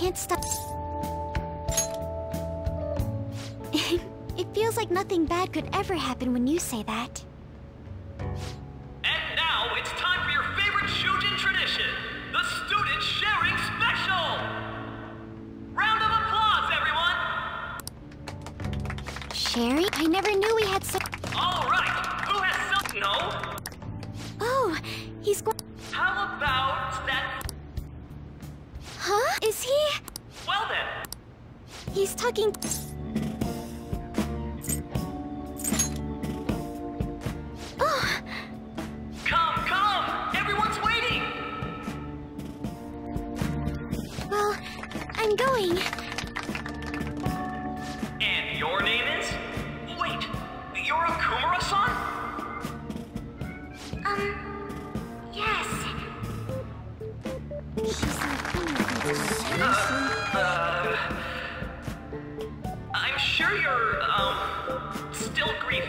can't stop. It feels like nothing bad could ever happen when you say that. And now it's time for your favorite Shujin tradition, the Student Sharing Special! Round of applause, everyone! Sharing? I never knew we had so— All right, who has some— No? Oh, he's going— How about that— Huh? Is he— Well then, He's talking— Oh! come! Everyone's waiting! Well, I'm going. And your name is? Wait, you're Akumura-san? Yes. She's I'm sure you're, still grieving.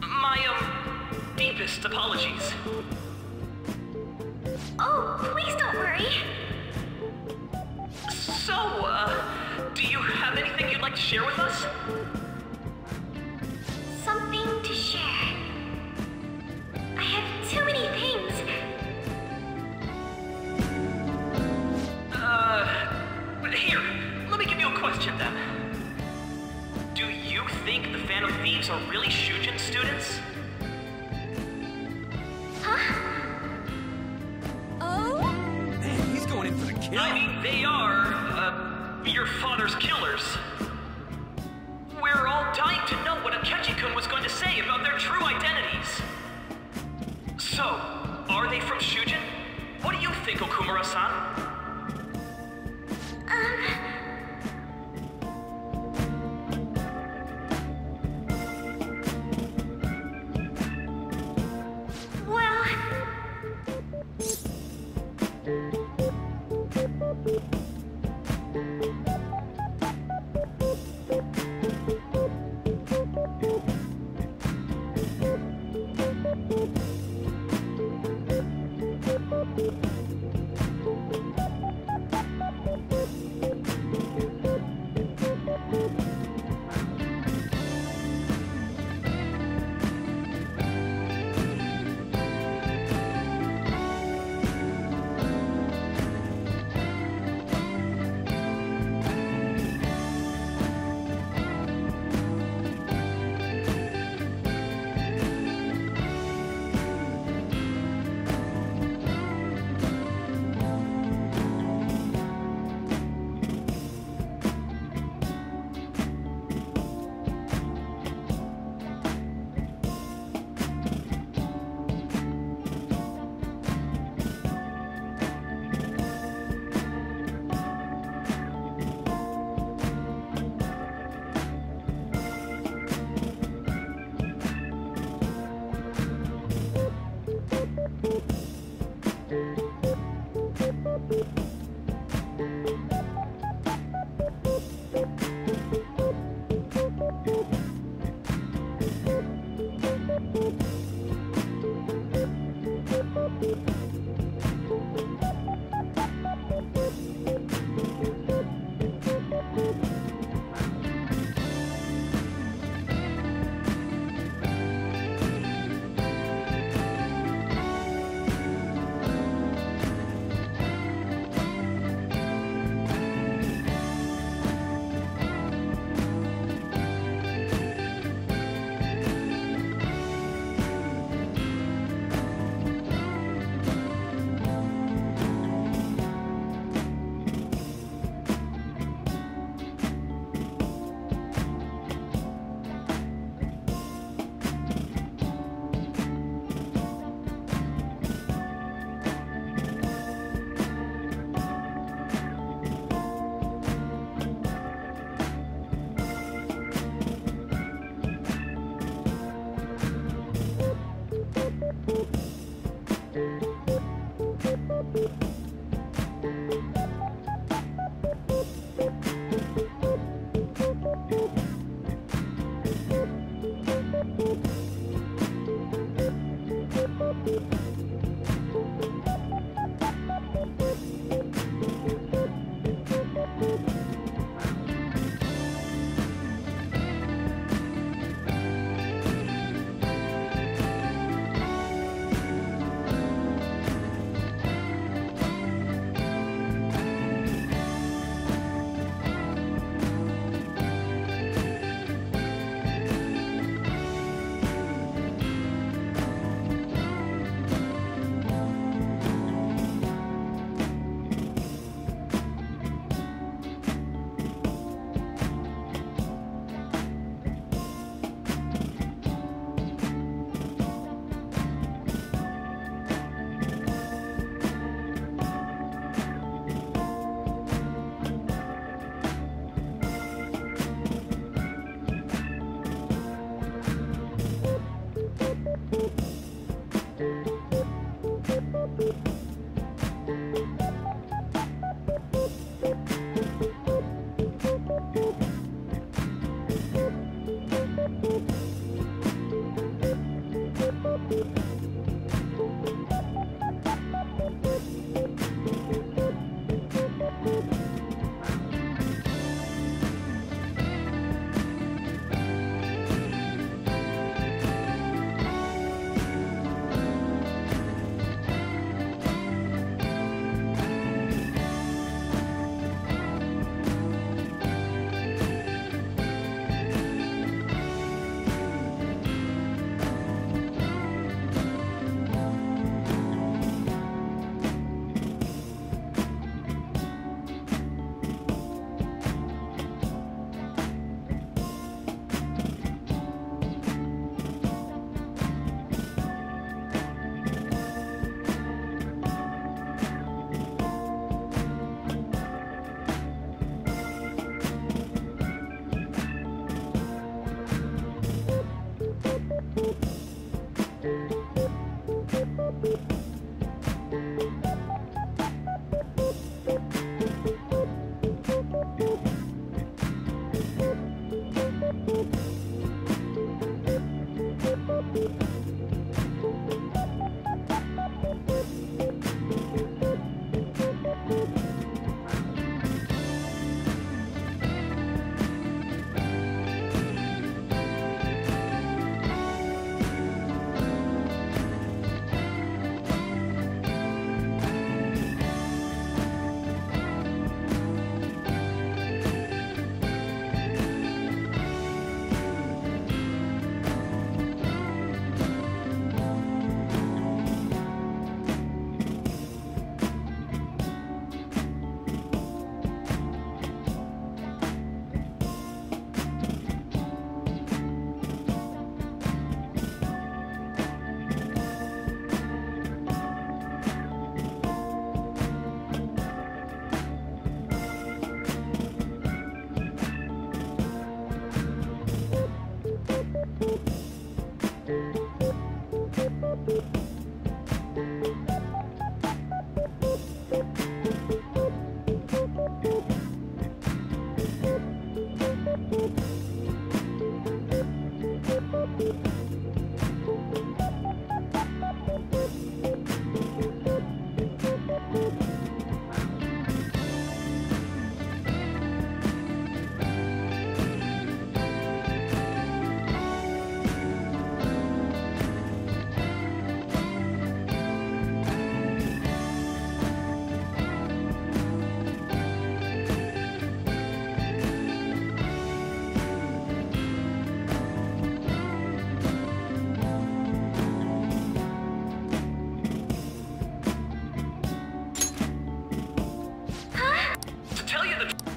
My, deepest apologies. Oh, please don't worry. So, do you have anything you'd like to share with us? Something to share. I have too many things. Here, let me give you a question then. Do you think the Phantom Thieves are really Shujin students? Huh? Oh? Man, he's going in for the kill. I mean, they are, your father's killers. We're all dying to know what Akechi-kun was going to say about their true identities. So, are they from Shujin? What do you think, Okumura-san? Well...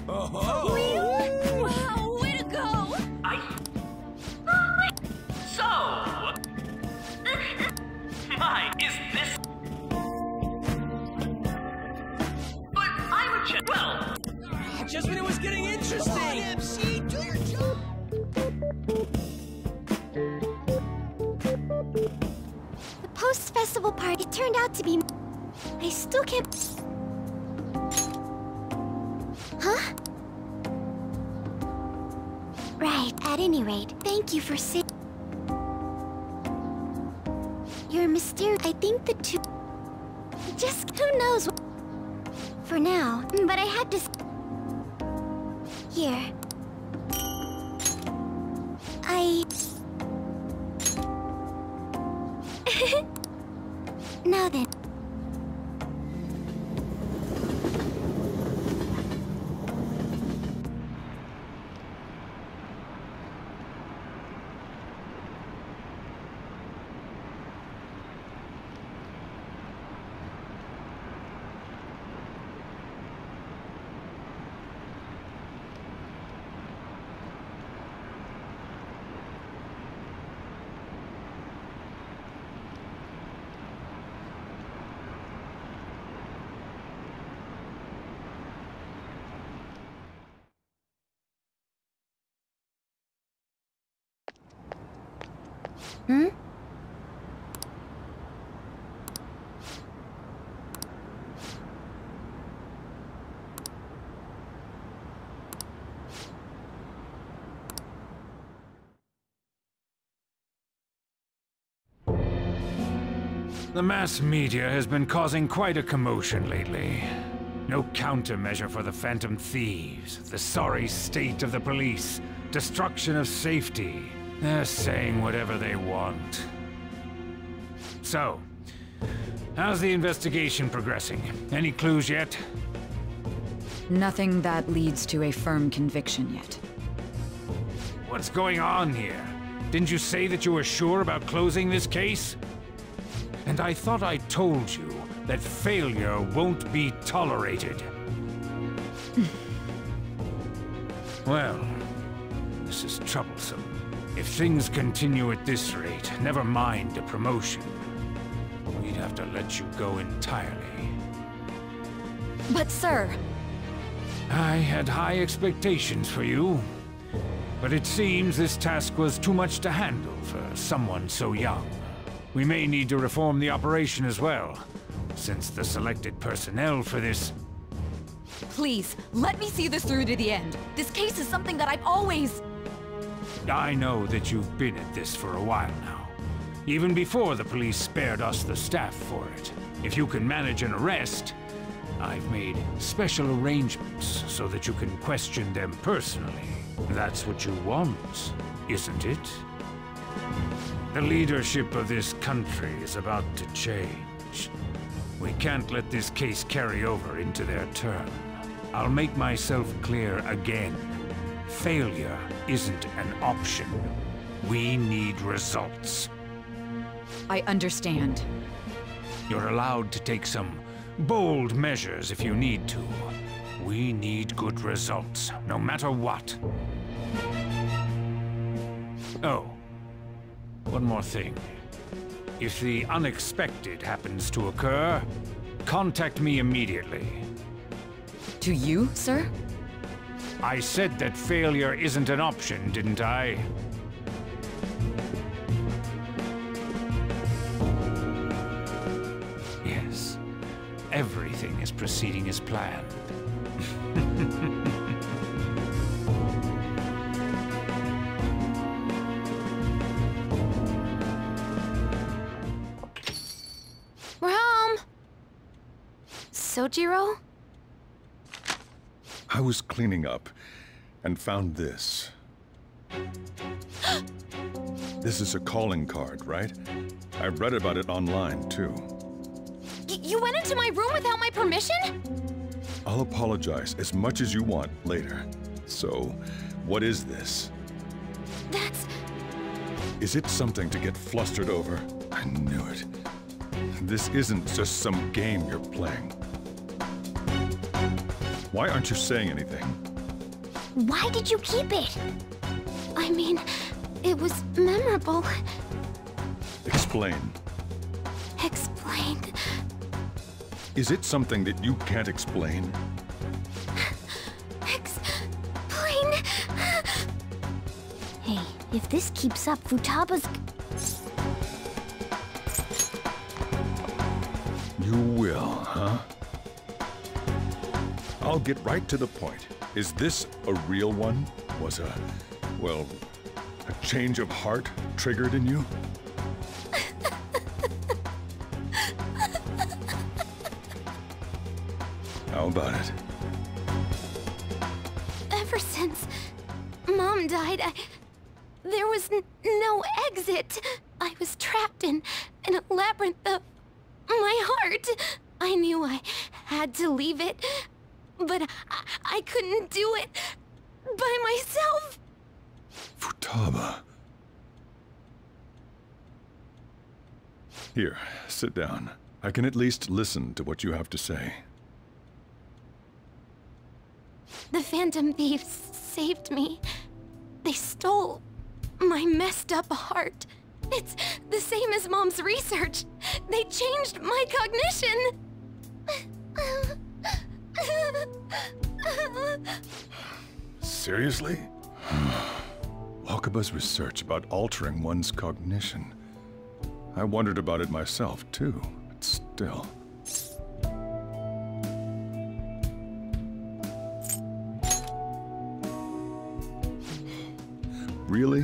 Wow, way to go! Is this... But I'm a well... Just when it was getting interesting! Come on, MC, do your job! The post-festival party turned out to be... I still can't... Huh? Right, at any rate, thank you for saying... You're mysterious. I think the two... Just who knows what... For now, but I had to... Here. Now then. Hmm? The mass media has been causing quite a commotion lately. No countermeasure for the Phantom Thieves, the sorry state of the police, destruction of safety. They're saying whatever they want. So, how's the investigation progressing? Any clues yet? Nothing that leads to a firm conviction yet. What's going on here? Didn't you say that you were sure about closing this case? And I thought I told you that failure won't be tolerated. Well, this is troublesome. If things continue at this rate, never mind a promotion. We'd have to let you go entirely. But sir... I had high expectations for you. But it seems this task was too much to handle for someone so young. We may need to reform the operation as well, since the selected personnel for this... Please, let me see this through to the end. This case is something that I've always... I know that you've been at this for a while now. Even before the police spared us the staff for it. If you can manage an arrest, I've made special arrangements so that you can question them personally. That's what you want, isn't it? The leadership of this country is about to change. We can't let this case carry over into their term. I'll make myself clear again. Failure isn't an option. We need results. I understand. You're allowed to take some bold measures if you need to. We need good results, no matter what. Oh, one more thing. If the unexpected happens to occur, contact me immediately. To you, sir? I said that failure isn't an option, didn't I? Yes. Everything is proceeding as planned. Sojiro? I was cleaning up and found this. This is a calling card, right? I read about it online, too. You went into my room without my permission? I'll apologize as much as you want later. So, what is this? That's... Is it something to get flustered over? I knew it. This isn't just some game you're playing. Why aren't you saying anything? Why did you keep it? I mean, it was memorable. Explain. Explain. Is it something that you can't explain? Explain. Hey, if this keeps up, Futaba's... You will, huh? I'll get right to the point. Is this a real one? Was well, a change of heart triggered in you? How about it? Ever since Mom died, there was no exit. I was trapped in a labyrinth of my heart. I knew I had to leave it, but I couldn't do it by myself. Futaba. Here, sit down. I can at least listen to what you have to say. The Phantom Thieves saved me. They stole my messed up heart. It's the same as Mom's research. They changed my cognition. Seriously? Wakaba's research about altering one's cognition. I wondered about it myself, too, but still. Really?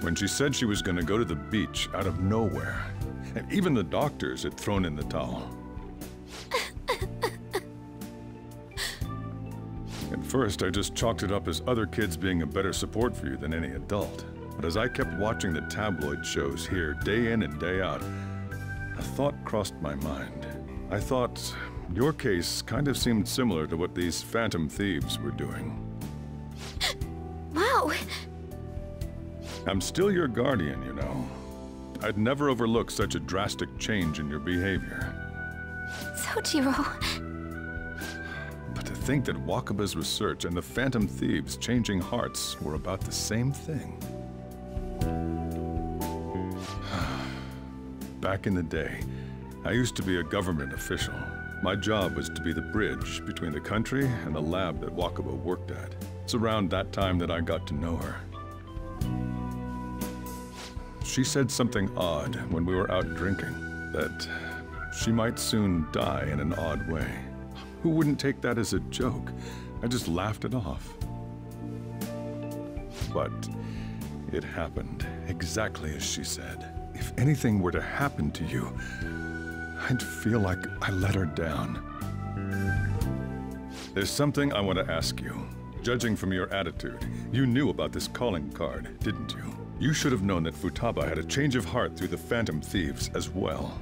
When she said she was going to go to the beach out of nowhere, and even the doctors had thrown in the towel. At first, I just chalked it up as other kids being a better support for you than any adult. But as I kept watching the tabloid shows here, day in and day out, a thought crossed my mind. I thought your case kind of seemed similar to what these Phantom Thieves were doing. Wow. I'm still your guardian, you know. I'd never overlook such a drastic change in your behavior. Sojiro. But to think that Wakaba's research and the Phantom Thieves' changing hearts were about the same thing. Back in the day, I used to be a government official. My job was to be the bridge between the country and the lab that Wakaba worked at. It's around that time that I got to know her. She said something odd when we were out drinking, that she might soon die in an odd way. Who wouldn't take that as a joke? I just laughed it off. But it happened exactly as she said. If anything were to happen to you, I'd feel like I let her down. There's something I want to ask you. Judging from your attitude, you knew about this calling card, didn't you? You should have known that Futaba had a change of heart through the Phantom Thieves as well.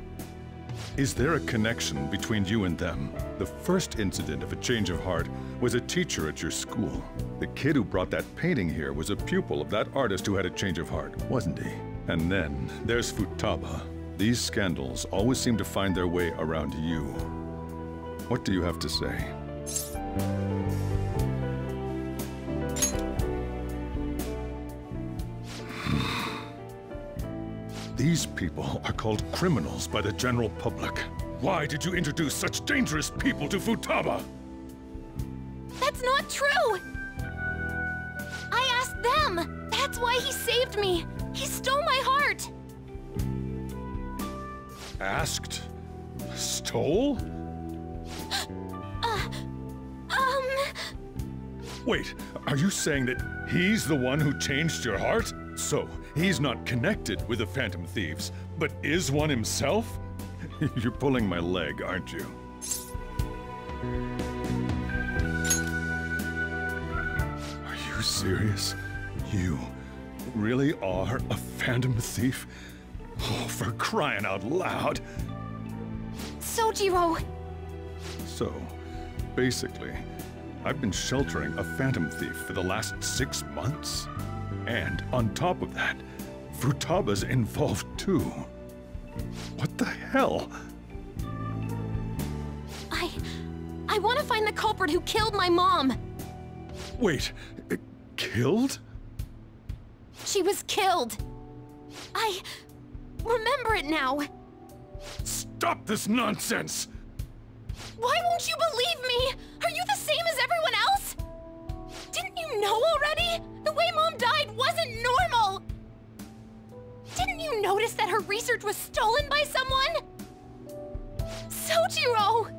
Is there a connection between you and them? The first incident of a change of heart was a teacher at your school. The kid who brought that painting here was a pupil of that artist who had a change of heart, wasn't he? And then there's Futaba. These scandals always seem to find their way around you. What do you have to say? These people are called criminals by the general public. Why did you introduce such dangerous people to Futaba? That's not true! I asked them! That's why he saved me! He stole my heart! Asked? Stole? Wait, are you saying that he's the one who changed your heart? So, he's not connected with the Phantom Thieves, but is one himself? You're pulling my leg, aren't you? Are you serious? You really are a phantom thief? Oh, for crying out loud! Sojiro! So, basically, I've been sheltering a phantom thief for the last 6 months. And on top of that, Futaba's involved too. What the hell? I want to find the culprit who killed my mom. Wait, killed? She was killed. I remember it now. Stop this nonsense! Why won't you believe me? Are you the same as everyone else? Didn't you know already? The way Mom died wasn't normal. Didn't you notice that her research was stolen by someone? Sojiro!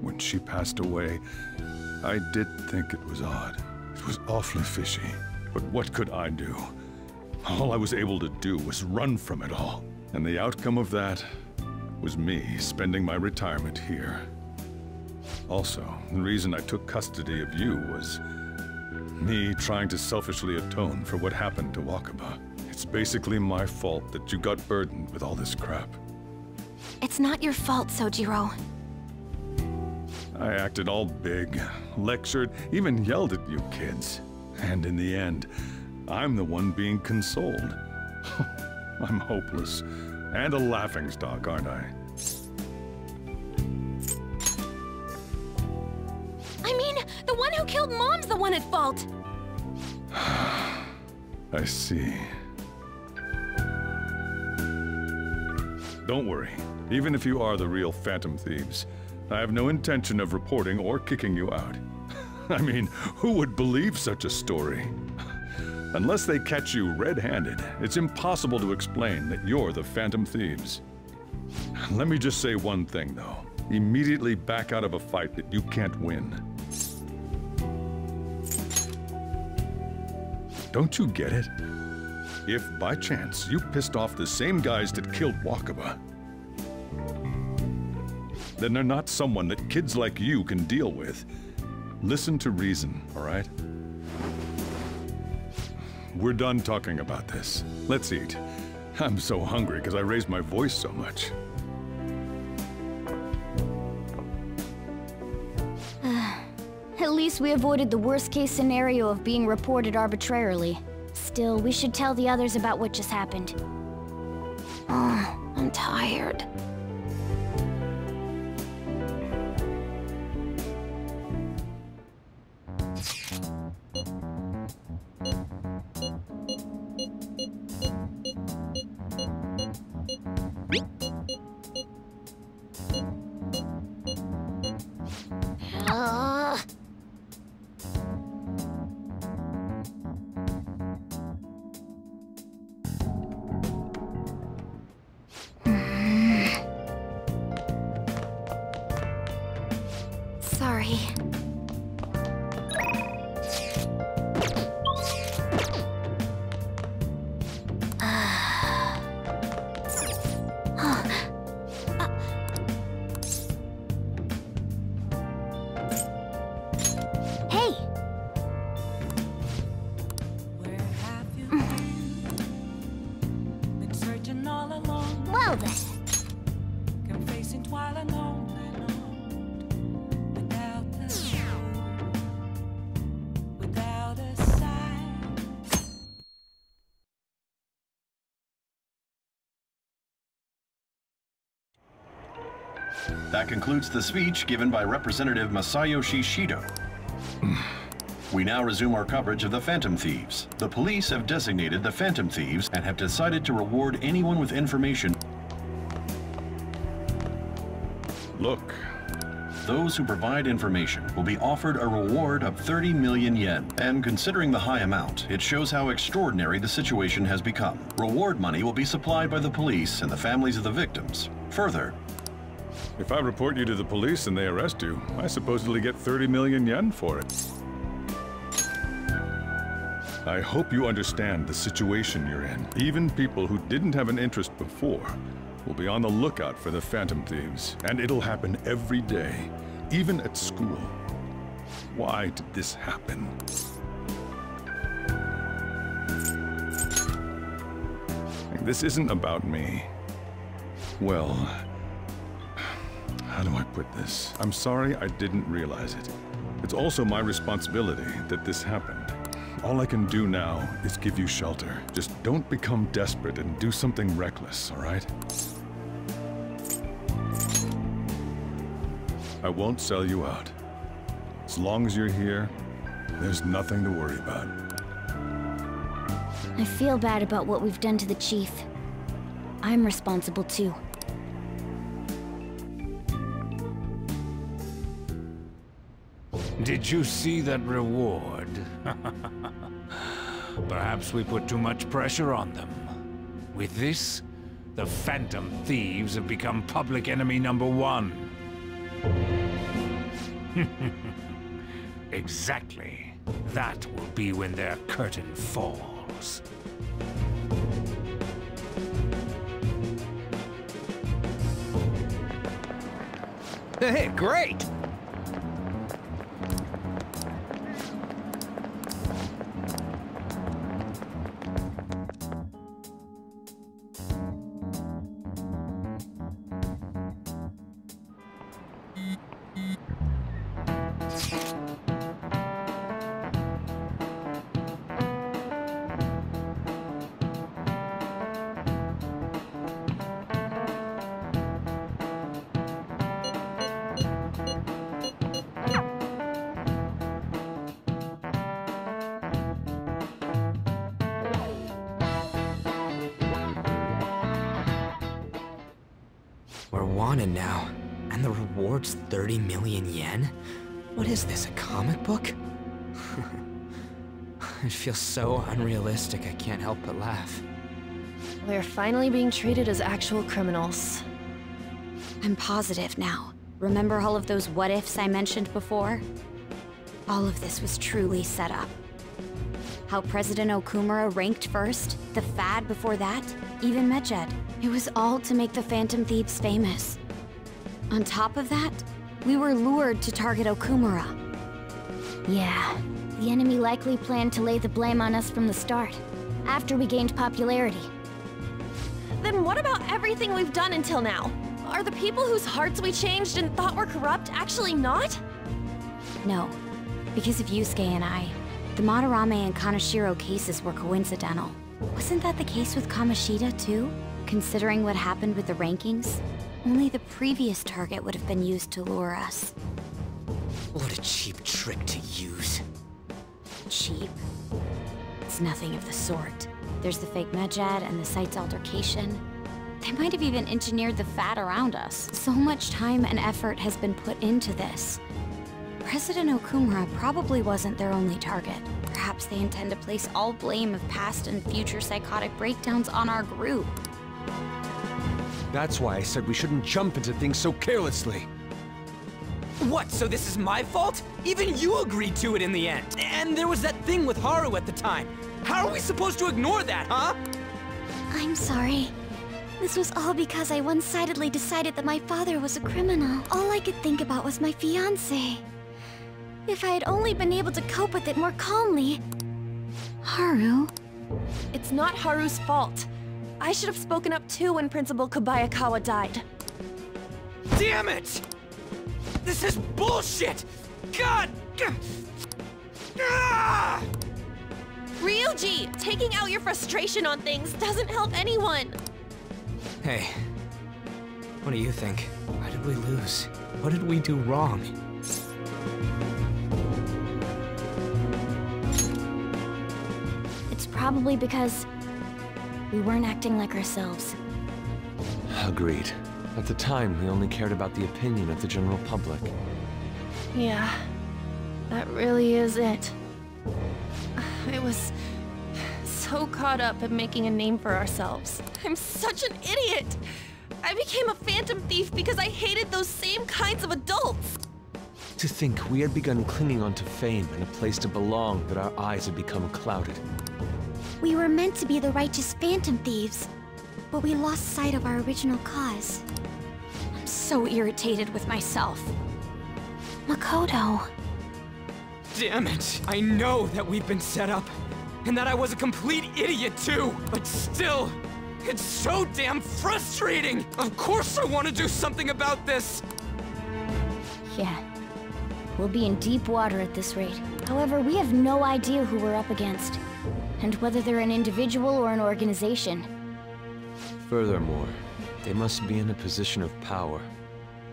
When she passed away, I did think it was odd. It was awfully fishy. But what could I do? All I was able to do was run from it all. And the outcome of that was me spending my retirement here. Also, the reason I took custody of you was me trying to selfishly atone for what happened to Wakaba. It's basically my fault that you got burdened with all this crap. It's not your fault, Sojiro. I acted all big, lectured, even yelled at you kids. And in the end, I'm the one being consoled. I'm hopeless. And a laughingstock, aren't I? I mean, the one who killed Mom's the one at fault. I see. Don't worry. Even if you are the real phantom thieves, I have no intention of reporting or kicking you out. I mean, who would believe such a story? Unless they catch you red-handed, it's impossible to explain that you're the phantom thieves. Let me just say one thing, though. Immediately back out of a fight that you can't win. Don't you get it? If, by chance, you pissed off the same guys that killed Wakaba, then they're not someone that kids like you can deal with. Listen to reason, all right? We're done talking about this. Let's eat. I'm so hungry because I raised my voice so much. At least we avoided the worst-case scenario of being reported arbitrarily. Still, we should tell the others about what just happened. I'm tired. Sorry. Hey! Where have you been searching all along? Well then. Kept facing twilight on and on. Without a sign. That concludes the speech given by Representative Masayoshi Shido. We now resume our coverage of the Phantom Thieves. The police have designated the Phantom Thieves and have decided to reward anyone with information. Look. Those who provide information will be offered a reward of 30 million yen. And considering the high amount, it shows how extraordinary the situation has become. Reward money will be supplied by the police and the families of the victims. Further, If I report you to the police and they arrest you, I supposedly get 30 million yen for it. I hope you understand the situation you're in. Even people who didn't have an interest before will be on the lookout for the Phantom Thieves, and it'll happen every day, even at school. Why did this happen? This isn't about me. Well, how do I put this? I'm sorry I didn't realize it. It's also my responsibility that this happened. All I can do now is give you shelter. Just don't become desperate and do something reckless, all right? I won't sell you out. As long as you're here, there's nothing to worry about. I feel bad about what we've done to the Chief. I'm responsible too. Did you see that reward? Perhaps we put too much pressure on them. With this, the Phantom Thieves have become public enemy #1. Exactly. That will be when their curtain falls. Hey, great! We're wanted now, and the reward's 30 million yen? What is this, a comic book? It feels so unrealistic, I can't help but laugh. We're finally being treated as actual criminals. I'm positive now. Remember all of those what-ifs I mentioned before? All of this was truly set up. How President Okumura ranked first, the Fad before that, even Medjed. It was all to make the Phantom Thieves famous. On top of that, we were lured to target Okumura. Yeah, the enemy likely planned to lay the blame on us from the start, after we gained popularity. Then what about everything we've done until now? Are the people whose hearts we changed and thought were corrupt actually not? No, because of Yusuke and I, the Madarame and Kaneshiro cases were coincidental. Wasn't that the case with Kamoshida, too? Considering what happened with the rankings, only the previous target would have been used to lure us. What a cheap trick to use. Cheap? It's nothing of the sort. There's the fake Medjed and the site's altercation. They might have even engineered the Fad around us. So much time and effort has been put into this. President Okumura probably wasn't their only target. Perhaps they intend to place all blame of past and future psychotic breakdowns on our group. That's why I said we shouldn't jump into things so carelessly. What, so this is my fault? Even you agreed to it in the end. And there was that thing with Haru at the time. How are we supposed to ignore that, huh? I'm sorry. This was all because I one-sidedly decided that my father was a criminal. All I could think about was my fiancé. If I had only been able to cope with it more calmly... Haru? It's not Haru's fault. I should have spoken up too when Principal Kobayakawa died. Damn it! This is bullshit! God! Ah! Ryuji! Taking out your frustration on things doesn't help anyone! Hey, what do you think? Why did we lose? What did we do wrong? It's probably because we weren't acting like ourselves. Agreed. At the time, we only cared about the opinion of the general public. Yeah, that really is it. I was so caught up in making a name for ourselves. I'm such an idiot! I became a Phantom Thief because I hated those same kinds of adults! To think we had begun clinging onto fame and a place to belong, that our eyes had become clouded. We were meant to be the righteous Phantom Thieves. But we lost sight of our original cause. I'm so irritated with myself. Makoto. Damn it! I know that we've been set up, and that I was a complete idiot too, but still, it's so damn frustrating! Of course I want to do something about this! Yeah. We'll be in deep water at this rate. However, we have no idea who we're up against, and whether they're an individual or an organization. Furthermore, they must be in a position of power,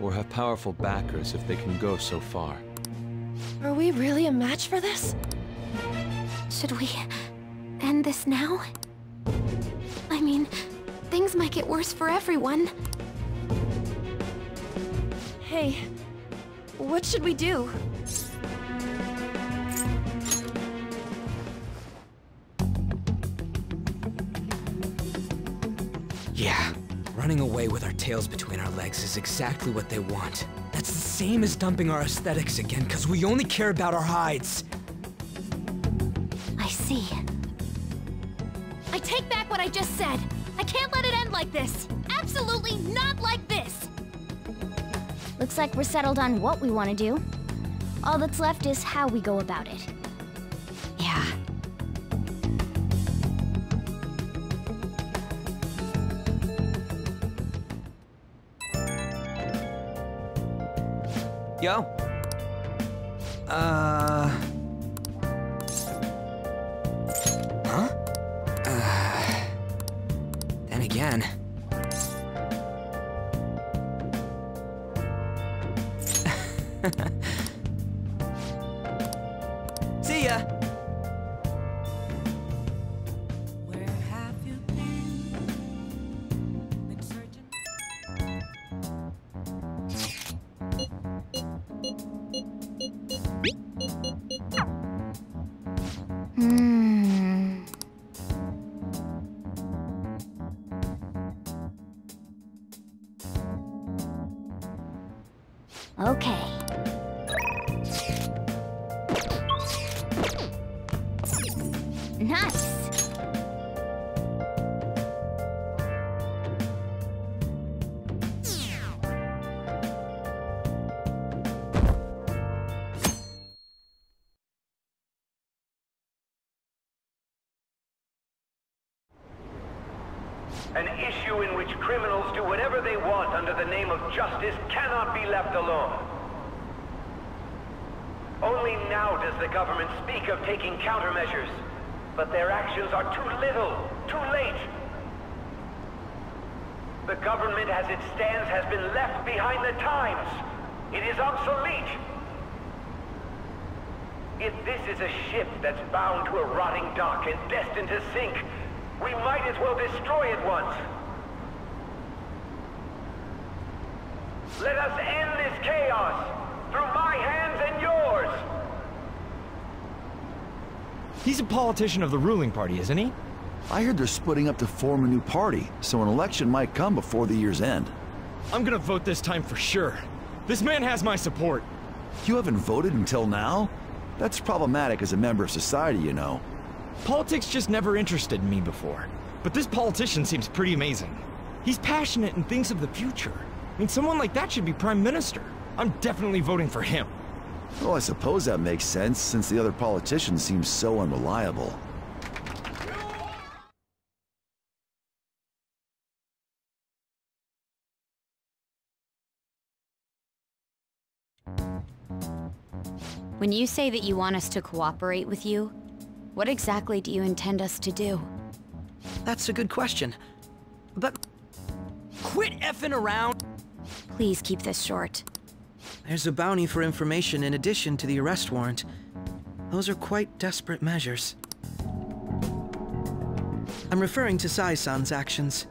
or have powerful backers if they can go so far. Are we really a match for this? Should we end this now? I mean, things might get worse for everyone. Hey, what should we do? Yeah, running away with our tails between our legs is exactly what they want. That's the same as dumping our aesthetics again, because we only care about our hides. I see. I take back what I just said. I can't let it end like this. Absolutely not like this. Looks like we're settled on what we want to do. All that's left is how we go about it. Yeah. Yo? Huh? Then again... See ya! Where have you been searching? Okay. Nice! An issue in which criminals do whatever they want under the name of justice cannot be left alone. Only now does the government speak of taking countermeasures, but their actions are too little, too late. The government as it stands has been left behind the times. It is obsolete. If this is a ship that's bound to a rotting dock and destined to sink, we might as well destroy it once. Let us end this chaos through my hands and yours. He's a politician of the ruling party, isn't he? I heard they're splitting up to form a new party, so an election might come before the year's end. I'm gonna vote this time for sure. This man has my support. You haven't voted until now? That's problematic as a member of society, you know. Politics just never interested me before. But this politician seems pretty amazing. He's passionate and thinks of the future. I mean, someone like that should be prime minister. I'm definitely voting for him. Well, I suppose that makes sense, since the other politicians seem so unreliable. When you say that you want us to cooperate with you, what exactly do you intend us to do? That's a good question. But... quit effing around! Please keep this short. There's a bounty for information in addition to the arrest warrant. Those are quite desperate measures. I'm referring to Sai-san's actions.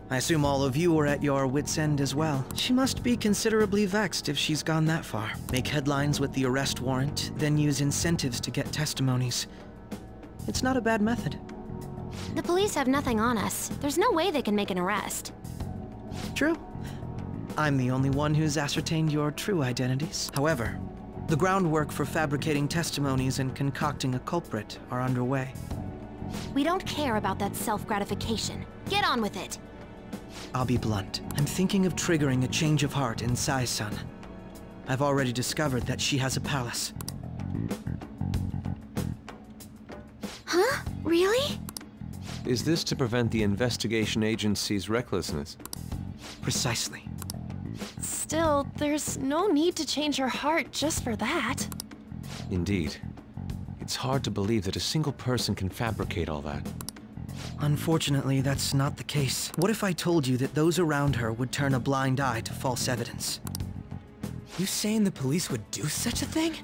I assume all of you are at your wits' end as well. She must be considerably vexed if she's gone that far. Make headlines with the arrest warrant, then use incentives to get testimonies. It's not a bad method. The police have nothing on us. There's no way they can make an arrest. True. I'm the only one who's ascertained your true identities. However, the groundwork for fabricating testimonies and concocting a culprit are underway. We don't care about that self-gratification. Get on with it. I'll be blunt. I'm thinking of triggering a change of heart in Sai-san. I've already discovered that she has a palace. Huh? Really? Is this to prevent the investigation agency's recklessness? Precisely. Still, there's no need to change her heart just for that. Indeed. It's hard to believe that a single person can fabricate all that. Unfortunately, that's not the case. What if I told you that those around her would turn a blind eye to false evidence? You saying the police would do such a thing?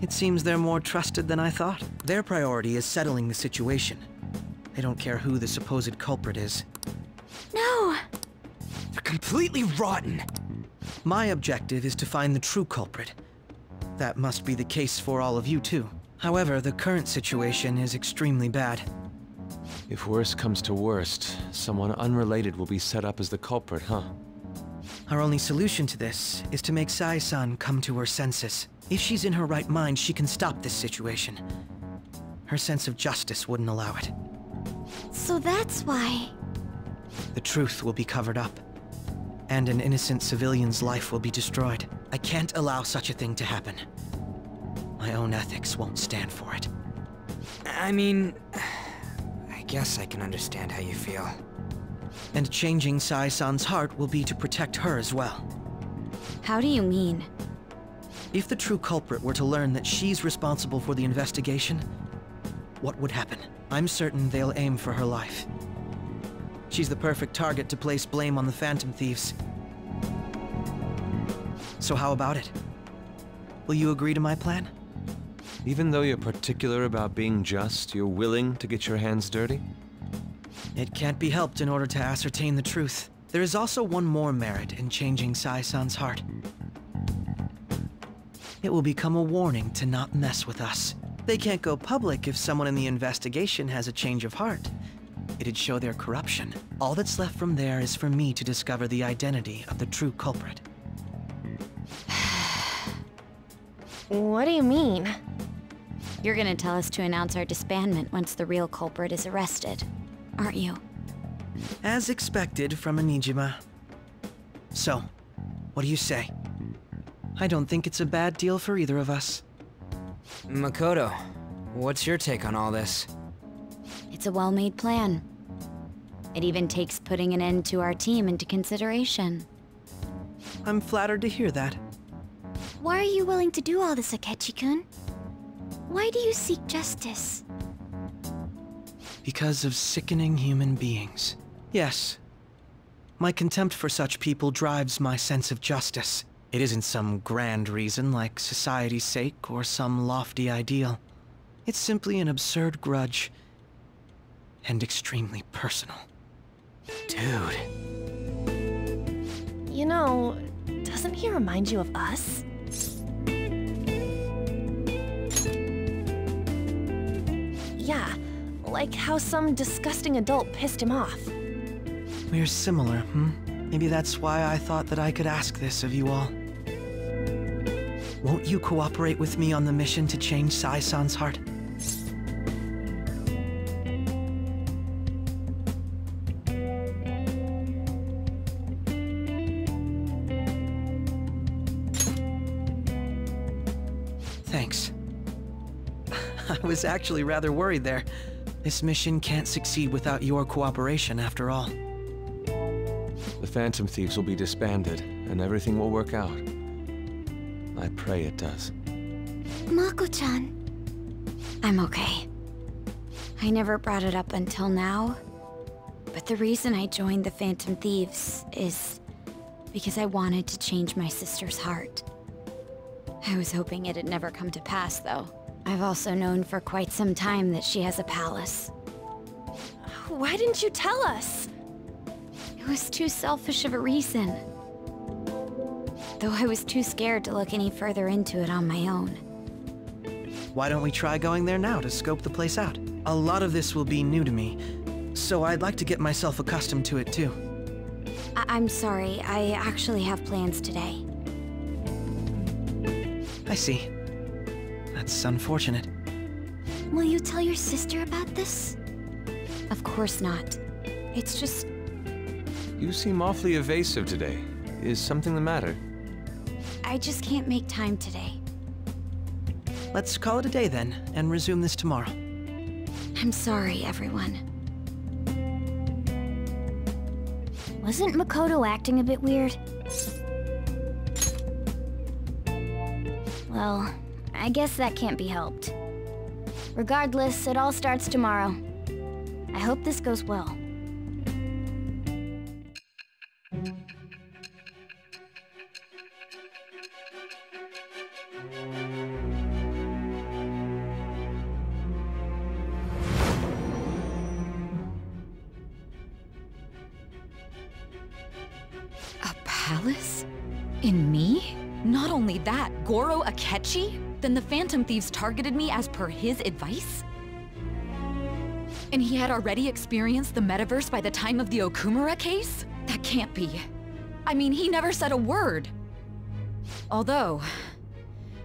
It seems they're more trusted than I thought. Their priority is settling the situation. They don't care who the supposed culprit is. No! They're completely rotten! My objective is to find the true culprit. That must be the case for all of you too. However, the current situation is extremely bad. If worst comes to worst, someone unrelated will be set up as the culprit, huh? Our only solution to this is to make Sai-san come to her senses. If she's in her right mind, she can stop this situation. Her sense of justice wouldn't allow it. So that's why... The truth will be covered up, and an innocent civilian's life will be destroyed. I can't allow such a thing to happen. My own ethics won't stand for it. I mean... I guess I can understand how you feel. And changing Sai-san's heart will be to protect her as well. How do you mean? If the true culprit were to learn that she's responsible for the investigation, what would happen? I'm certain they'll aim for her life. She's the perfect target to place blame on the Phantom Thieves. So how about it? Will you agree to my plan? Even though you're particular about being just, you're willing to get your hands dirty? It can't be helped in order to ascertain the truth. There is also one more merit in changing Sai-san's heart. It will become a warning to not mess with us. They can't go public if someone in the investigation has a change of heart. It'd show their corruption. All that's left from there is for me to discover the identity of the true culprit. What do you mean? You're gonna tell us to announce our disbandment once the real culprit is arrested, aren't you? As expected from Onijima. So, what do you say? I don't think it's a bad deal for either of us. Makoto, what's your take on all this? It's a well-made plan. It even takes putting an end to our team into consideration. I'm flattered to hear that. Why are you willing to do all this, Akechi-kun? Why do you seek justice? Because of sickening human beings. Yes. My contempt for such people drives my sense of justice. It isn't some grand reason like society's sake or some lofty ideal. It's simply an absurd grudge. And extremely personal. Dude. You know, doesn't he remind you of us? Yeah, like how some disgusting adult pissed him off. We're similar, Maybe that's why I thought that I could ask this of you all. Won't you cooperate with me on the mission to change Sai-san's heart? Thanks. I was actually rather worried there. This mission can't succeed without your cooperation, after all. The Phantom Thieves will be disbanded, and everything will work out. I pray it does. Mako-chan. I'm okay. I never brought it up until now, but the reason I joined the Phantom Thieves is because I wanted to change my sister's heart. I was hoping it had never come to pass, though. I've also known for quite some time that she has a palace. Why didn't you tell us? It was too selfish of a reason. Though I was too scared to look any further into it on my own. Why don't we try going there now to scope the place out? A lot of this will be new to me, so I'd like to get myself accustomed to it too. I'm sorry, I actually have plans today. I see. That's unfortunate. Will you tell your sister about this? Of course not. It's just... You seem awfully evasive today. Is something the matter? I just can't make time today. Let's call it a day then, and resume this tomorrow. I'm sorry, everyone. Wasn't Makoto acting a bit weird? Well, I guess that can't be helped. Regardless, it all starts tomorrow. I hope this goes well. A palace? In me? Not only that, Goro Akechi? Then the Phantom Thieves targeted me as per his advice? And he had already experienced the metaverse by the time of the Okumura case? That can't be. I mean, he never said a word. Although,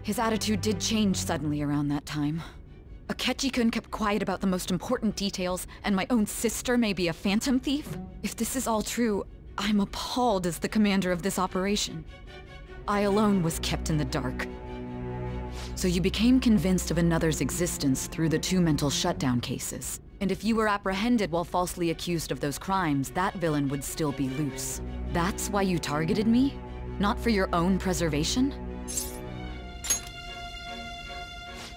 his attitude did change suddenly around that time. Akechi-kun kept quiet about the most important details, and my own sister may be a Phantom Thief? If this is all true, I'm appalled as the commander of this operation. I alone was kept in the dark. So you became convinced of another's existence through the 2 mental shutdown cases. And if you were apprehended while falsely accused of those crimes, that villain would still be loose. That's why you targeted me? Not for your own preservation?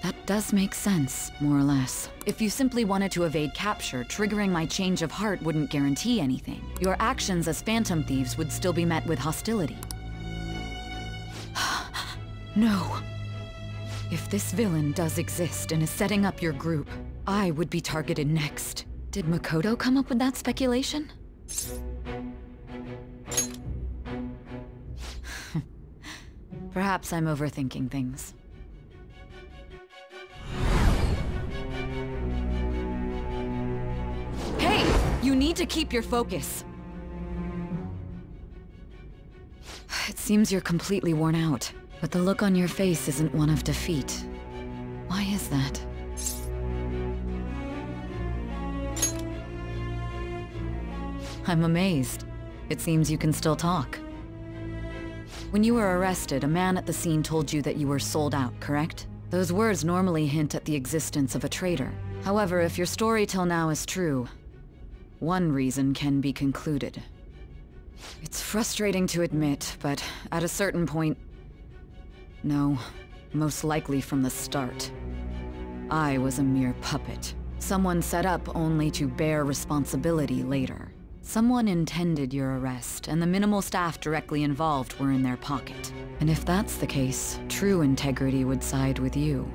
That does make sense, more or less. If you simply wanted to evade capture, triggering my change of heart wouldn't guarantee anything. Your actions as Phantom Thieves would still be met with hostility. No. If this villain does exist and is setting up your group, I would be targeted next. Did Makoto come up with that speculation? Perhaps I'm overthinking things. Hey! You need to keep your focus. It seems you're completely worn out, but the look on your face isn't one of defeat. Why is that? I'm amazed. It seems you can still talk. When you were arrested, a man at the scene told you that you were sold out, correct? Those words normally hint at the existence of a traitor. However, if your story till now is true, one reason can be concluded. It's frustrating to admit, but at a certain point... No, most likely from the start. I was a mere puppet. Someone set up only to bear responsibility later. Someone intended your arrest, and the minimal staff directly involved were in their pocket. And if that's the case, true integrity would side with you.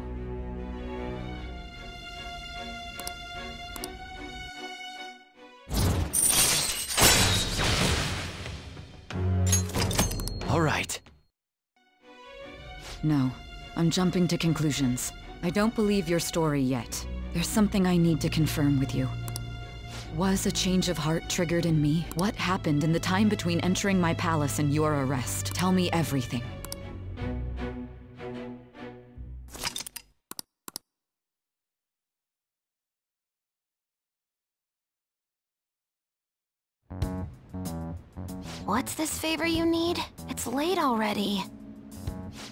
All right. No, I'm jumping to conclusions. I don't believe your story yet. There's something I need to confirm with you. Was a change of heart triggered in me? What happened in the time between entering my palace and your arrest? Tell me everything. What's this favor you need? It's late already.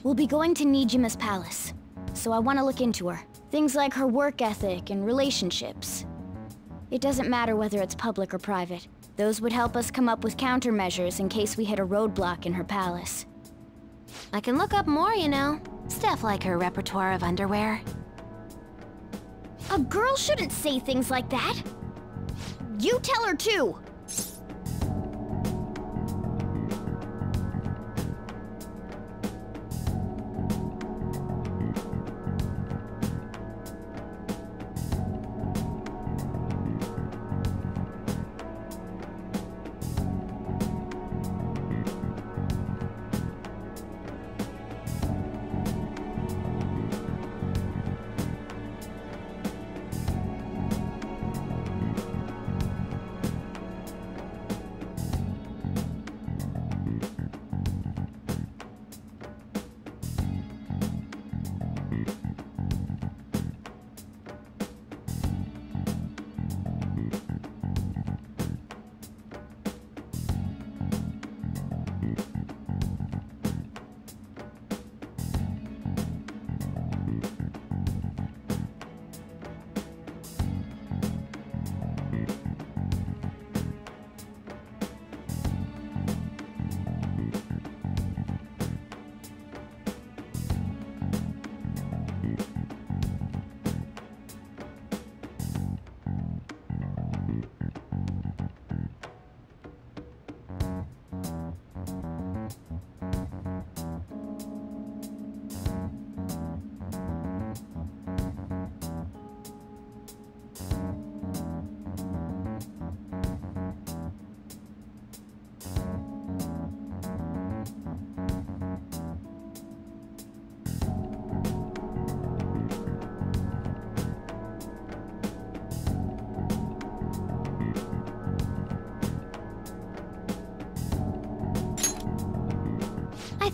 We'll be going to Nijima's palace, so I want to look into her. Things like her work ethic and relationships. It doesn't matter whether it's public or private. Those would help us come up with countermeasures in case we hit a roadblock in her palace. I can look up more, you know. Stuff like her repertoire of underwear. A girl shouldn't say things like that. You tell her too.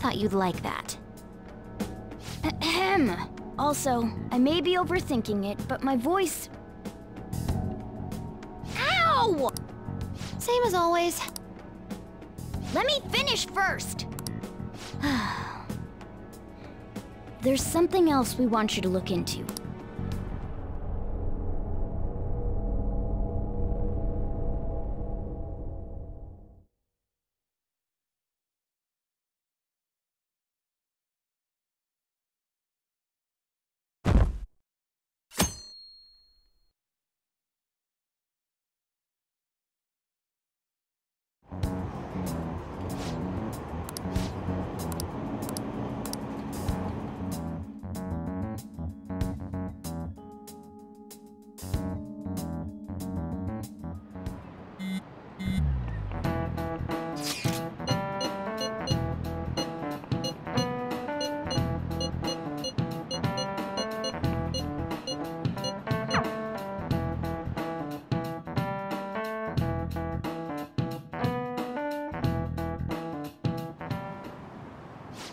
thought you'd like that. Ahem. Also, I may be overthinking it, but my voice... Ow! Same as always. Let me finish first! There's something else we want you to look into.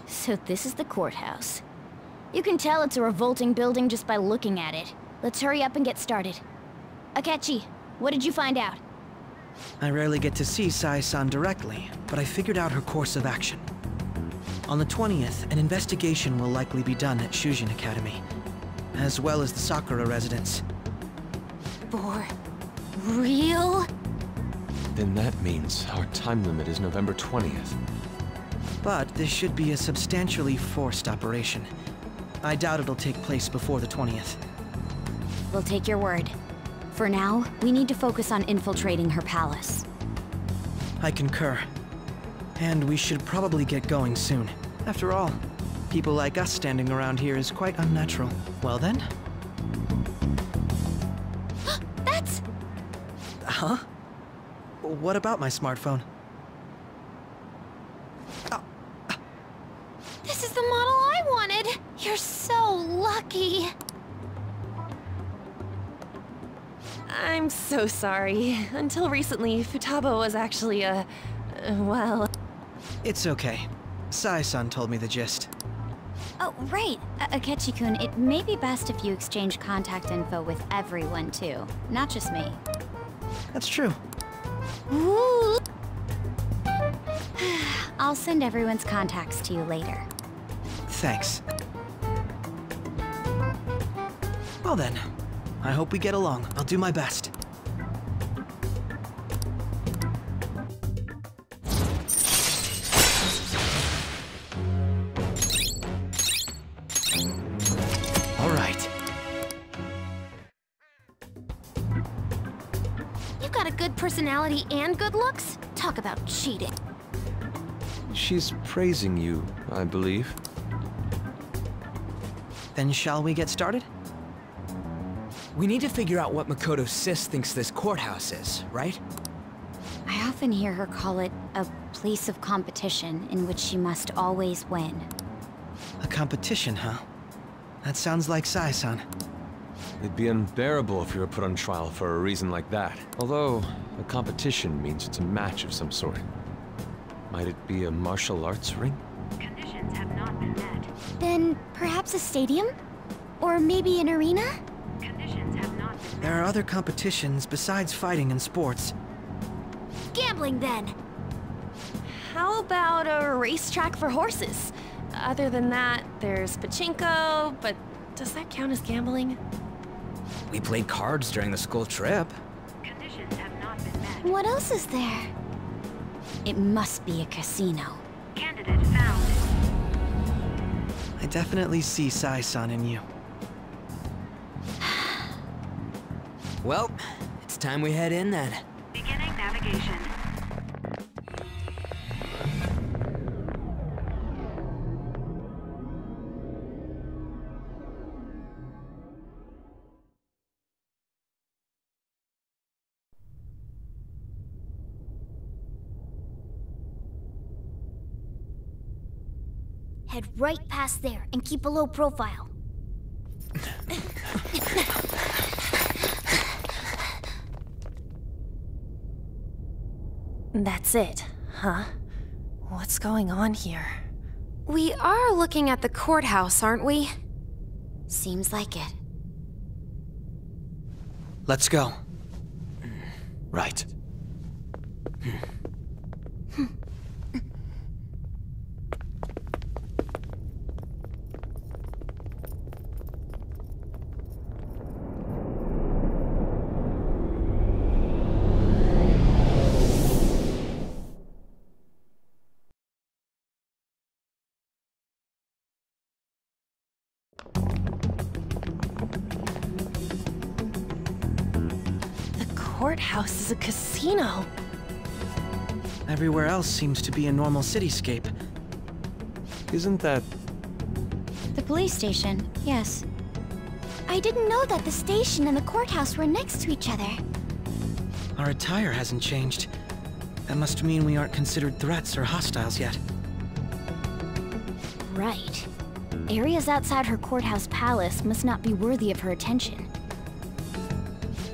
So this is the courthouse. You can tell it's a revolting building just by looking at it. Let's hurry up and get started. Akechi, what did you find out? I rarely get to see Sai-san directly, but I figured out her course of action. On the 20th, an investigation will likely be done at Shujin Academy, as well as the Sakura residence. For real? Then that means our time limit is November 20th. But this should be a substantially forced operation. I doubt it'll take place before the 20th. We'll take your word. For now, we need to focus on infiltrating her palace. I concur. And we should probably get going soon. After all, people like us standing around here is quite unnatural. Well then? That's... Huh? What about my smartphone? This is the model I wanted! You're so lucky! I'm so sorry. Until recently, Futaba was actually well... It's okay. Sai-san told me the gist. Oh, right. Akechi-kun, it may be best if you exchange contact info with everyone, too. Not just me. That's true. Ooh. I'll send everyone's contacts to you later. Thanks. Well then, I hope we get along. I'll do my best. All right. You got a good personality and good looks? Talk about cheating. She's praising you, I believe. Then shall we get started? We need to figure out what Makoto Sis thinks this courthouse is, right? I often hear her call it a place of competition in which she must always win. A competition, huh? That sounds like Sai-san. It'd be unbearable if you were put on trial for a reason like that. Although, a competition means it's a match of some sort. Might it be a martial arts ring? Conditions have not been met. Then perhaps a stadium? Or maybe an arena? Conditions have not been met. There are other competitions besides fighting and sports. Gambling, then! How about a racetrack for horses? Other than that, there's pachinko, but does that count as gambling? We played cards during the school trip. Conditions have not been met. What else is there? It must be a casino. Candidate found. I definitely see Sai-san in you. Well, it's time we head in then. Beginning navigation. Head right past there and keep a low profile. That's it, huh? What's going on here? We are looking at the courthouse, aren't we? Seems like it. Let's go. Right. Courthouse is a casino. Everywhere else seems to be a normal cityscape. Isn't that... The police station, yes. I didn't know that the station and the courthouse were next to each other. Our attire hasn't changed. That must mean we aren't considered threats or hostiles yet. Right. Areas outside her courthouse palace must not be worthy of her attention.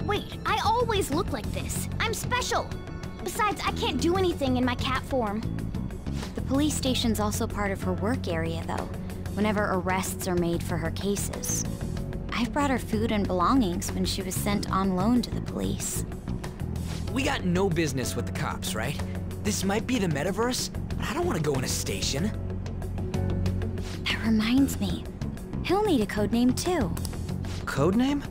Wait, I always look like this. I'm special. Besides, I can't do anything in my cat form. The police station's also part of her work area, though, whenever arrests are made for her cases. I've brought her food and belongings when she was sent on loan to the police. We got no business with the cops, right? This might be the metaverse, but I don't want to go in a station. That reminds me. He'll need a codename, too. Codename?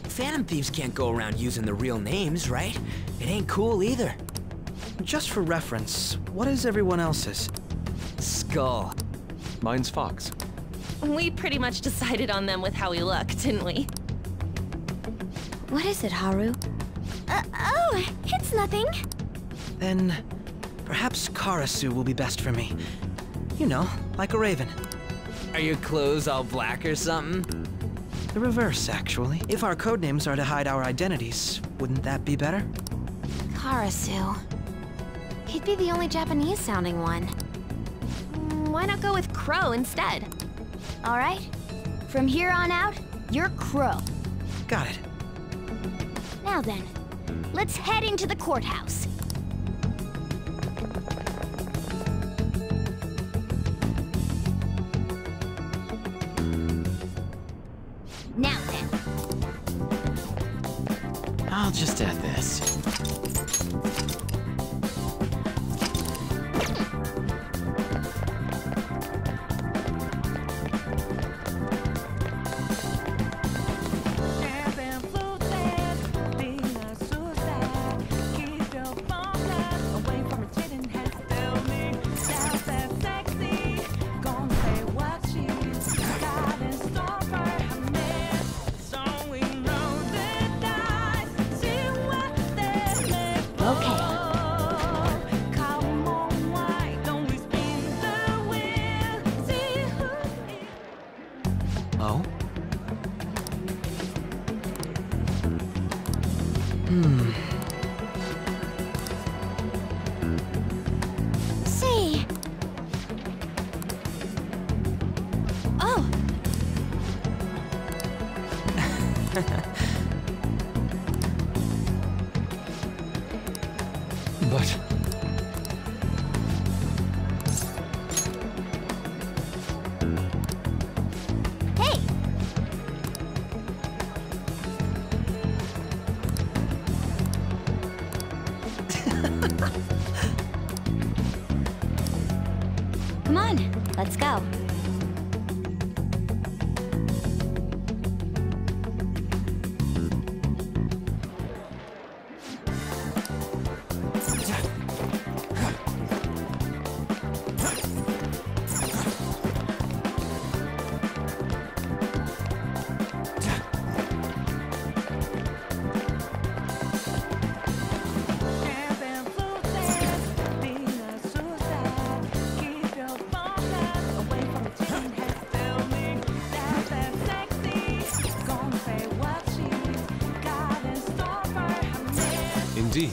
Phantom thieves can't go around using the real names, right? It ain't cool either. Just for reference, what is everyone else's? Skull. Mine's Fox. We pretty much decided on them with how we look, didn't we? What is it, Haru? Oh, it's nothing. Then, perhaps Karasu will be best for me. You know, like a raven. Are your clothes all black or something? The reverse, actually. If our codenames are to hide our identities, wouldn't that be better? Karasu. He'd be the only Japanese-sounding one. Why not go with Crow instead? All right. From here on out, you're Crow. Got it. Now then, let's head into the courthouse. Now then. I'll just add this. Oh? Say. Oh. But... Hey. Come on, let's go. Indeed.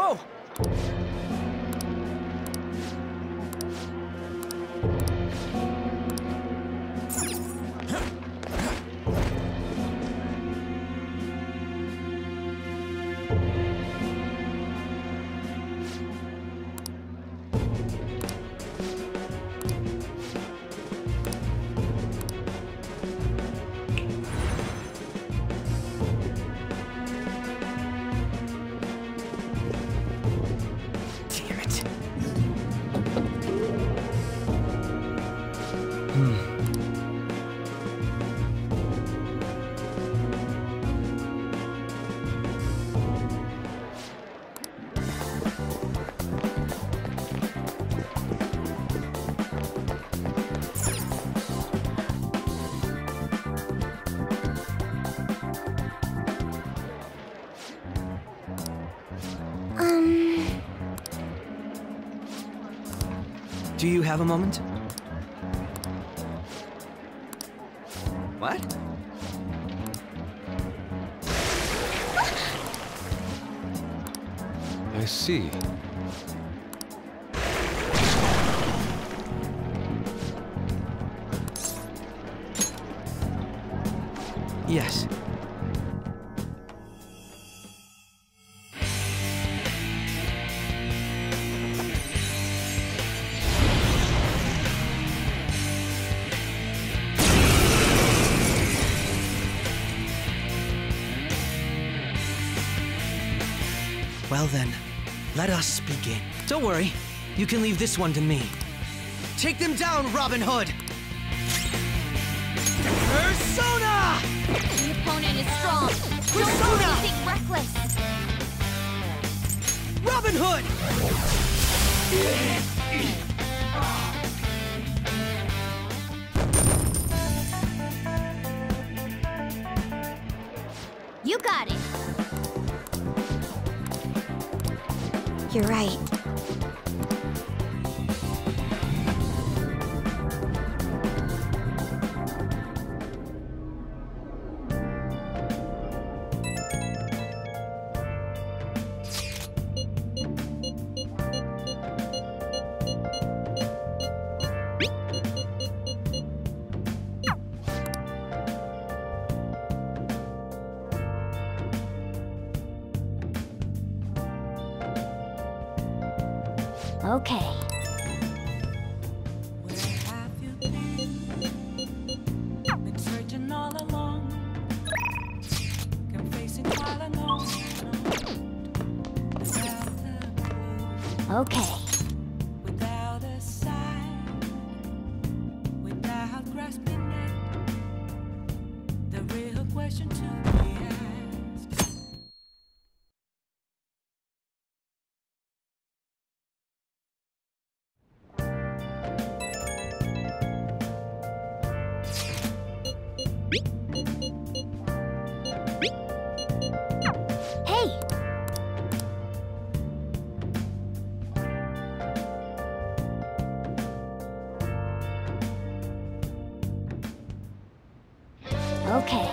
Whoa! Do you have a moment? What? I see. Yes. Well then, let us begin. Don't worry, you can leave this one to me. Take them down, Robin Hood! Persona! The opponent is strong. Don't do anything reckless. Robin Hood! You got it. You're right. Okay. Where have you been searching all along, confessing while alone, without a clue, Okay. without a sign, without grasping it, the real question to be asked. Hey! Okay.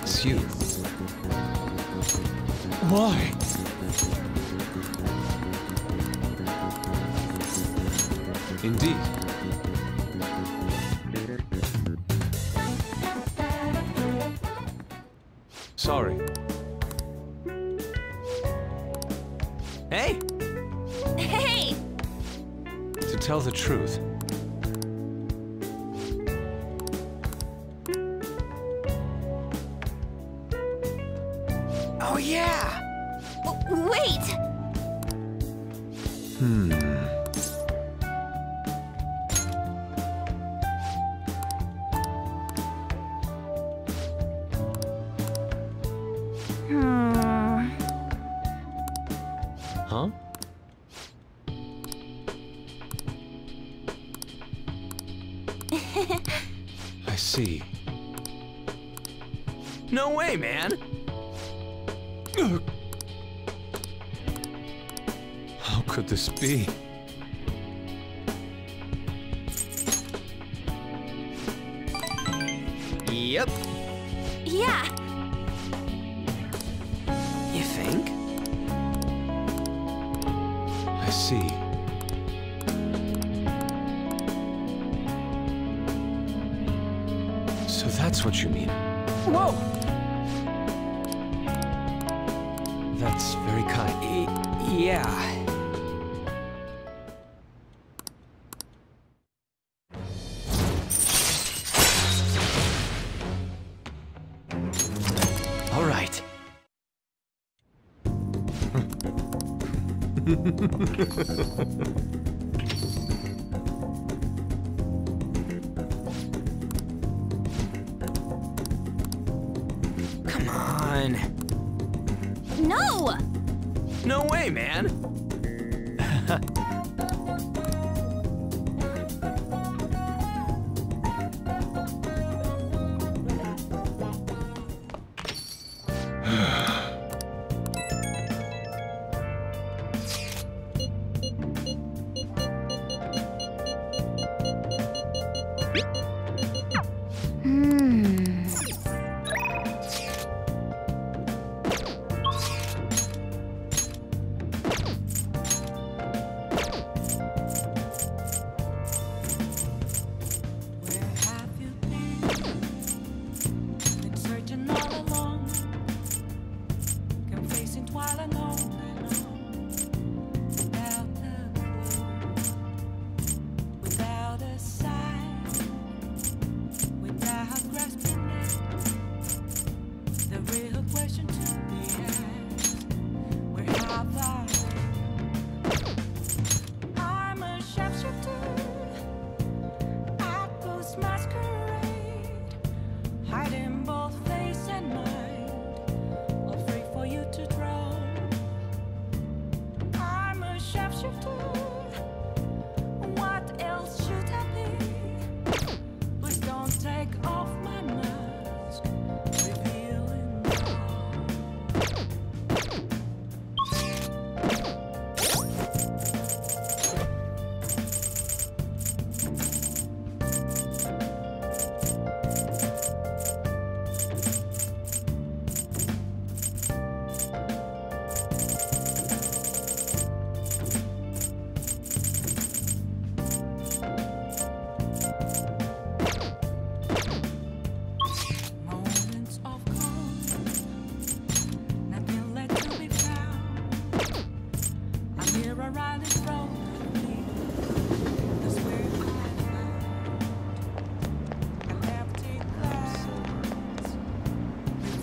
It's you. Why? Indeed. Sorry. Hey! Hey! To tell the truth, Oh yeah! Wait! I see. No way, man! How could this be? Yep. Yeah. You think? I see. So that's what you mean. Whoa! That's very kind. Yeah. All right. Come on. No! No way, man!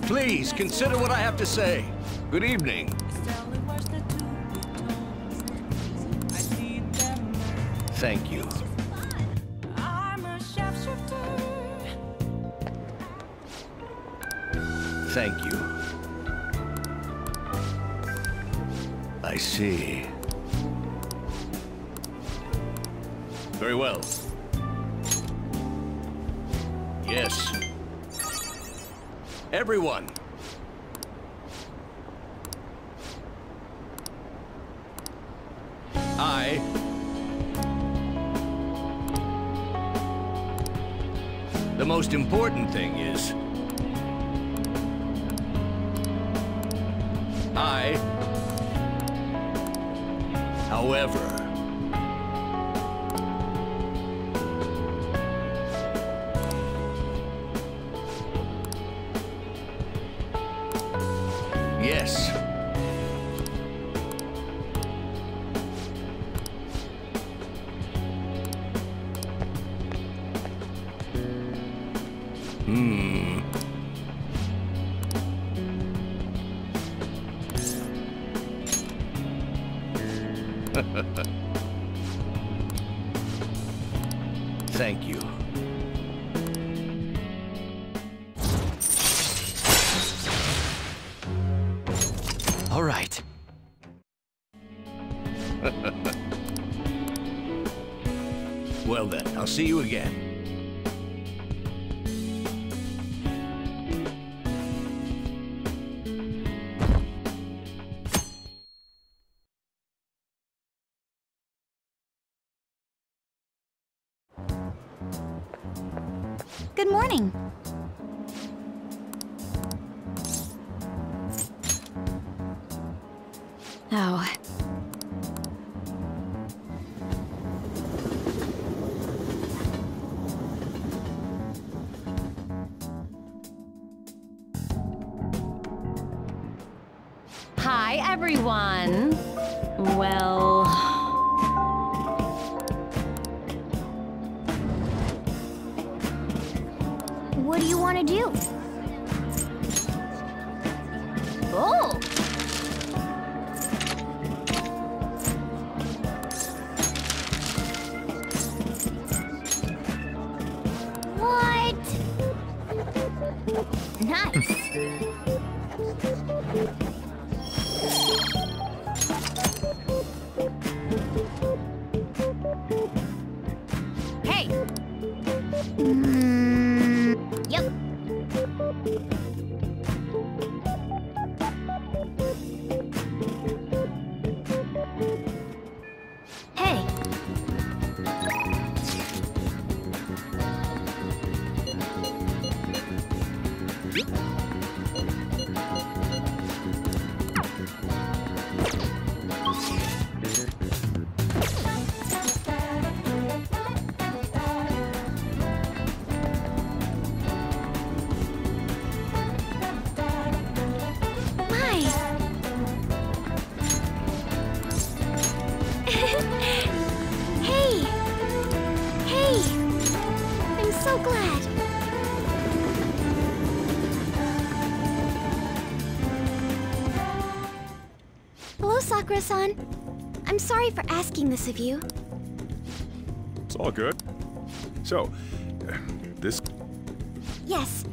Please, consider what I have to say. Good evening. Thank you. Thank you. I see. Very well. Yes. Everyone. The most important thing is, however, yes. Thank you. All right. Well then, I'll see you again. Good morning. Oh. Hi, everyone. Well... What do you want to do? Oh! What? Nice. Hey! Yep. Hey. Hey! Hey! I'm so glad. Hello, Sakura-san. I'm sorry for asking this of you. It's all good. So, this... Yes.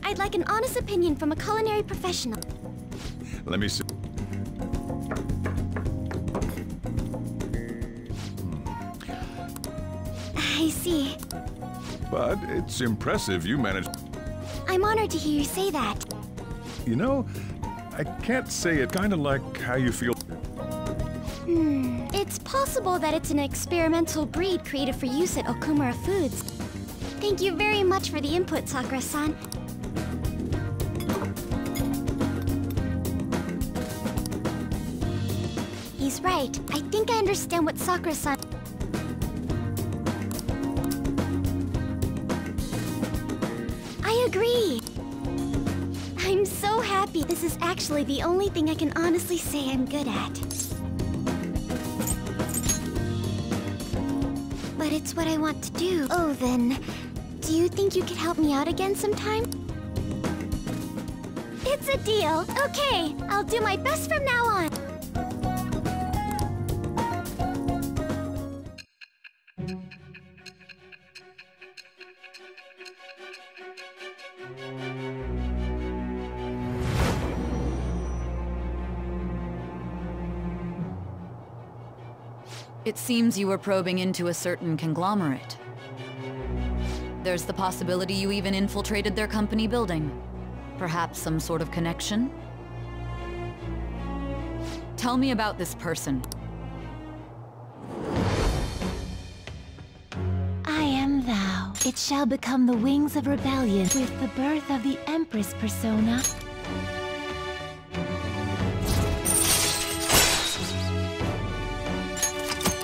I'd like an honest opinion from a culinary professional. Let me see. I see. But it's impressive you managed... I'm honored to hear you say that. You know, I can't say it kinda like how you feel... It's possible that it's an experimental breed created for use at Okumura Foods. Thank you very much for the input, Sakura-san. He's right. I think I understand what Sakura-san... I agree. I'm so happy. This is actually the only thing I can honestly say I'm good at. But it's what I want to do. Oh, then, do you think you could help me out again sometime? It's a deal. Okay, I'll do my best from now on. It seems you were probing into a certain conglomerate. There's the possibility you even infiltrated their company building. Perhaps some sort of connection? Tell me about this person. I am thou. It shall become the wings of rebellion with the birth of the Empress persona.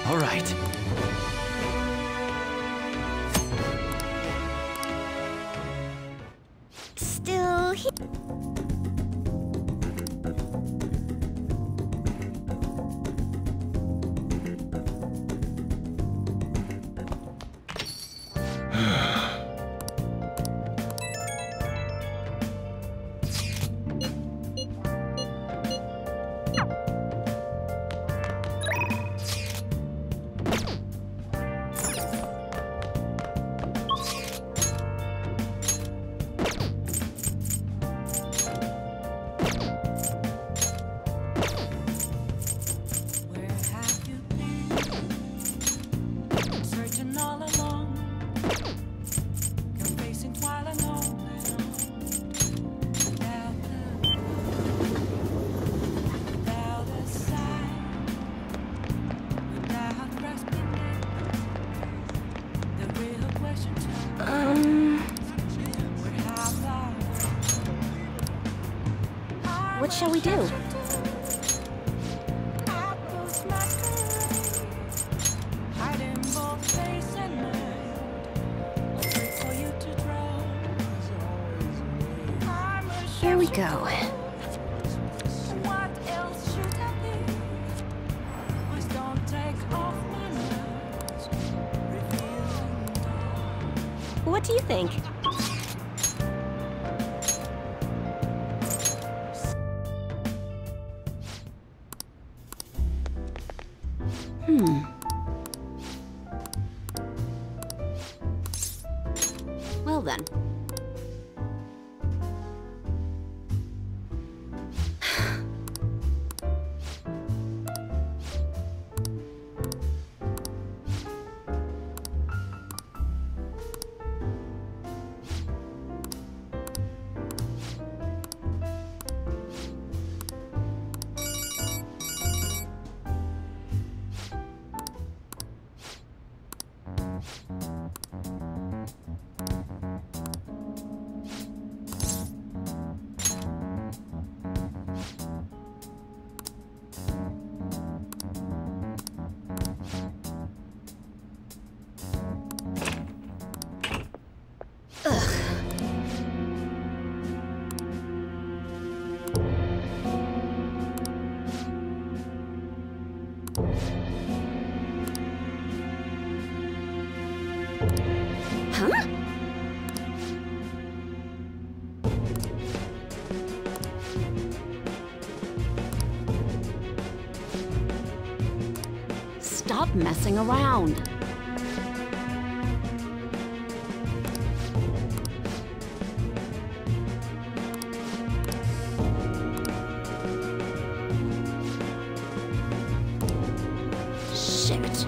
All right. Still here. What shall we do? Here we go. What do you think? Well then. Huh? Stop messing around. Shit.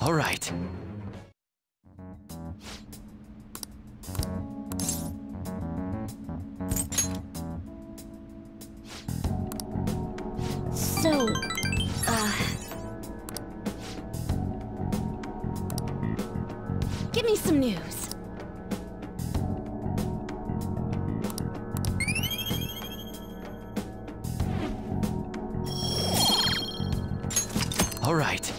All right. So, give me some news. All right.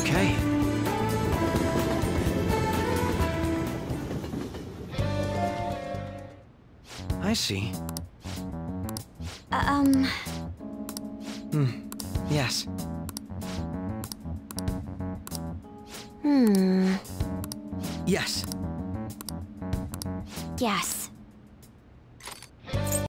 Okay. I see. Yes. Yes. Yes.